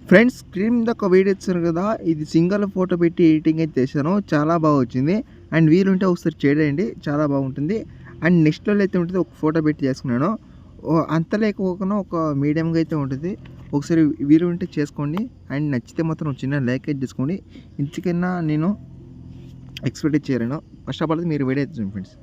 Friends screen మీద ఒక video ఇచ్చారు కదా, ఇది సింగిల్ ఫోటో పెట్టి ఎడిటింగ్ అయితే చేశాను. చాలా బాగా వచ్చింది. అండ్ వీలుంటే ఒకసారి చేయండి, చాలా బాగుంటుంది. అండ్ నెక్స్ట్ లెవెల్ అయితే ఉంటుంది. ఒక ఫోటో పెట్టి చేసుకున్నాను. అంత లేకపోకుండా ఒక మీడియంగా అయితే ఉంటుంది. ఒకసారి వీలుంటే చేసుకోండి. అండ్ నచ్చితే మాత్రం చిన్న లైక్ అయితే చేసుకోండి. ఇంతకన్నా నేను ఎక్స్పెక్ట్ చేయలేను. ఫస్ట్ ఆఫ్ ఆల్ మీరు వీడియో అయితే చూడండి ఫ్రెండ్స్.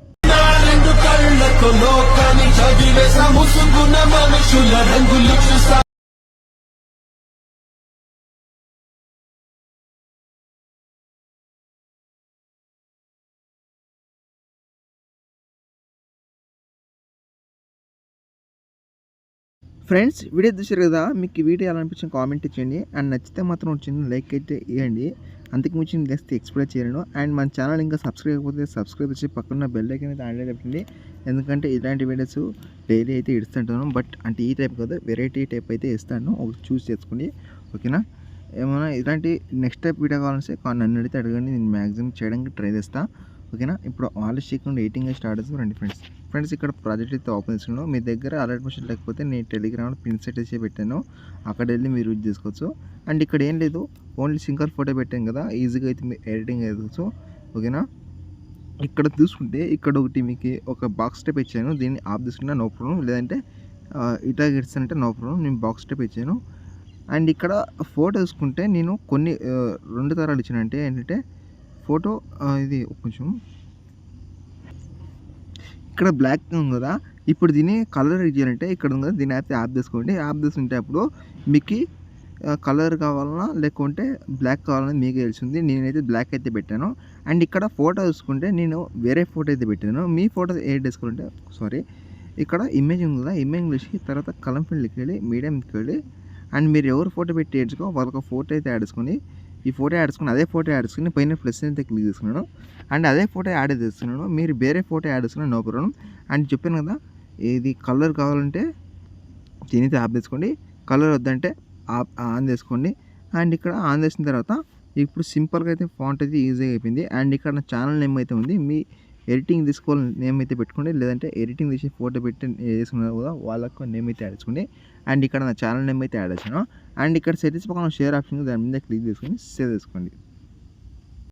ఫ్రెండ్స్ వీడియో చూసారు కదా, మీకు ఈ వీడియో ఎలా అనిపించింది కామెంట్ ఇచ్చేయండి. అండ్ నచ్చితే మాత్రం చిన్న లైక్ అయితే ఇవ్వండి. అంతకు మించి చేస్తే ఎక్స్ప్లెయిన్ చేయను. అండ్ మన ఛానల్ ఇంకా సబ్స్క్రైబ్ అయిపోతే సబ్స్క్రైబ్ చేసి పక్కన బెల్ ఐకాన్ అయితే ఆన్ పెట్టండి. ఎందుకంటే ఇలాంటి వీడియోస్ డైలీ అయితే ఇస్తుంటాను. బట్ అంటే ఈ టైప్ కాదు, వెరైటీ టైప్ అయితే ఇస్తాను. ఒక చూస్ చేసుకోండి, ఓకేనా. ఏమైనా ఇలాంటి నెక్స్ట్ టైప్ వీడియో కావాలంటే నన్ను అడిగితే అడగండి, నేను మ్యాక్సిమం చేయడానికి ట్రై చేస్తాను, ఓకేనా. ఇప్పుడు ఆల్ చేయకుండా ఎడిటింగ్ స్టార్ట్ చేసి రండి ఫ్రెండ్స్ ఇక్కడ ప్రాజెక్ట్ అయితే ఓపెన్ చేసుకున్నాను. మీ దగ్గర అలర్ట్ మెషిన్ లేకపోతే నేను టెలిగ్రామ్లో పిన్ సెట్ చేసి పెట్టాను, అక్కడ వెళ్ళి మీరు యూజ్ చేసుకోవచ్చు. అండ్ ఇక్కడ ఏం లేదు, ఓన్లీ సింగిల్ ఫోటో పెట్టాను కదా, ఈజీగా అయితే మీరు ఎడిటింగ్ చేసుకోవచ్చు, ఓకేనా. ఇక్కడ చూసుకుంటే ఇక్కడ ఒకటి మీకు ఒక బాక్స్ టైప్ ఇచ్చాను, దీన్ని ఆఫ్ తీసుకుంటే నో ప్రాబ్లం, లేదంటే ఇట్లా ఇస్తానంటే నో ప్రాబ్లం. నేను బాక్స్ టైప్ ఇచ్చాను. అండ్ ఇక్కడ ఫోటో చూసుకుంటే నేను కొన్ని 2 తరాలు ఇచ్చాను. అంటే ఏంటంటే ఫోటో ఇది కొంచెం ఇక్కడ బ్లాక్ ఉంది కదా, ఇప్పుడు దీన్ని కలర్ చేయాలంటే ఇక్కడ ఉంది కదా, దీన్ని అయితే యాప్ తీసుకోండి. యాప్ తీసుకుంటే అప్పుడు మీకు కలర్ కావాలన్నా లేకుంటే బ్లాక్ కావాలని మీకు తెలిసింది. నేనైతే బ్లాక్ అయితే పెట్టాను. అండ్ ఇక్కడ ఫోటో చూసుకుంటే నేను వేరే ఫోటో అయితే పెట్టాను. మీ ఫోటో ఏది వేసుకుంటే ఇక్కడ ఇమేజ్ ఉంది కదా, ఇమేజ్ చూసి తర్వాత కలం ఫీల్డ్కి వెళ్ళి మీడియంకి వెళ్ళి అండ్ మీరు ఎవరు ఫోటో పెట్టి ఏడ్చుకో వాళ్ళకి ఫోటో అయితే యాడ్ చేసుకొని, ఈ ఫోటో యాడ్ చేసుకుని అదే ఫోటో యాడ్ చేసుకుని పైన ప్లస్ అయితే క్లిక్ చేసుకున్నాను. అండ్ అదే ఫోటో యాడ్ చేస్తున్నాను. మీరు వేరే ఫోటో యాడ్ చేసుకుని నో ప్రాబ్లం. అండ్ చెప్పాను కదా, ఇది కలర్ కావాలంటే దీనితో ఆఫ్ చేసుకోండి, కలర్ వద్దంటే ఆన్ చేసుకోండి. అండ్ ఇక్కడ ఆన్ చేసిన తర్వాత ఇప్పుడు సింపుల్గా అయితే ఫాంట్ అయితే ఈజీగా అయిపోయింది. అండ్ ఇక్కడ నా ఛానల్ నేమ్ అయితే ఉంది, మీ ఎడిటింగ్ తీసుకోవాలి నేమ్ అయితే పెట్టుకోండి, లేదంటే ఎడిటింగ్ తీసి ఫోటో పెట్టి వేసుకున్నారు కూడా వాళ్ళకు నేమ్ అయితే యాడ్ చేసుకోండి. అండ్ ఇక్కడ నా ఛానల్ నేమ్ అయితే యాడ్ చేశాను. అండ్ ఇక్కడ సెటిల్స్ పక్కన షేర్ ఆప్షన్ దాని మీద క్లిక్ చేసుకొని సేవ్ చేసుకోండి.